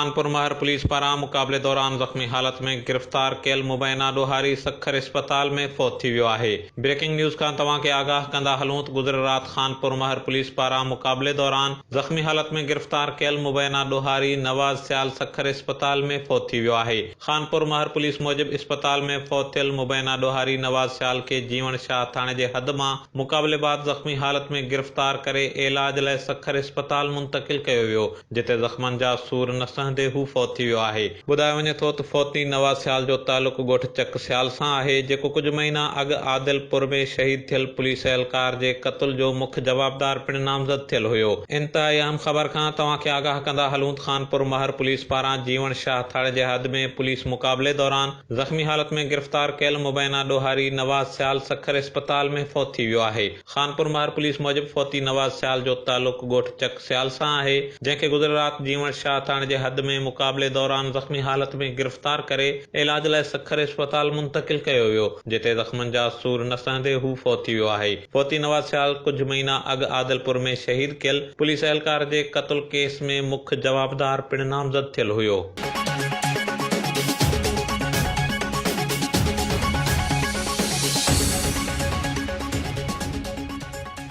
खानपुर महर पुलिस पारां मुक़ाबले दौरान ज़ख़्मी हालत में गिरफ़्तार कयल मुबैना ॾोहारी सखर अस्पताल में फ़ौत थी वियो आहे। ब्रेकिंग न्यूज़ खां तव्हांखे आगाह कंदा हलूं त गुज़िरियल राति खानपुर महर पुलिस पारां मुक़ाबले दौरान ज़ख़्मी हालत में गिरफ़्तार कयल मुबैना ॾोहारी नवाज़ सियाल सखर अस्पताल में फ़ौत थी वियो आहे। खानपुर महर पुलिस मूजिब अस्पताल में फ़ौत थियल मुबैना ॾोहारी नवाज़ सियाल के जीवन शाह थाणे जे हद मां मुक़ाबले बाद ज़ख़्मी हालत में गिरफ़्तार करे इलाज लाइ सखर अस्पताल मुंतक़िल कयो वियो, जिते ज़ख़्मनि जा सूर न सहंदे हू फ़ौत थी वियो आहे। ॿुधायो वञे थो त फ़ौती नवाज़ सियाल जो तालुक़ ॻोठ चक सियाल सां आहे, जेको कुझु महीना अॻु आदिलपुर में शहीद थियल पुलिस एहलकार जे क़त्ल जो मुख्य जवाबदार पिणु नामज़द थियल हुयो। इंतहाई अहम ख़बर खां तव्हांखे आगाह कंदा हलूं त खानपुर महर पुलिस पारां जीवन शाह थाणे जे हद में पुलिस मुक़ाबले दौरान ज़ख़्मी हालत में गिरफ़्तार कयल मुबैना ॾोहारी नवाज़ सियाल सखर अस्पताल में फ़ौत थी वियो आहे। खानपुर महर पुलिस मूजिब फ़ौती नवाज़ सियाल जो तालुक़ ॻोठ चक सियाल सां आहे, जंहिंखे गुज़िरियल राति जीवन शाह थाणे जे हद में मुक़ाबले दौरान ज़ख़्मी हालत में गिरफ़्तार करे इलाज लाइ सखर अस्पताल मुंतक़िल कयो वियो, जिते ज़ख़्मनि जा सूर न सहंदे हू फ़ौत थी वियो आहे। फ़ौती नवाज़ सियाल कुझु महीना अॻु आदिलपुर में शहीद कयल पुलिस एहलकार जे क़त्ल केस में मुख्य जवाबदार पिणु नामज़द थियल हुयो।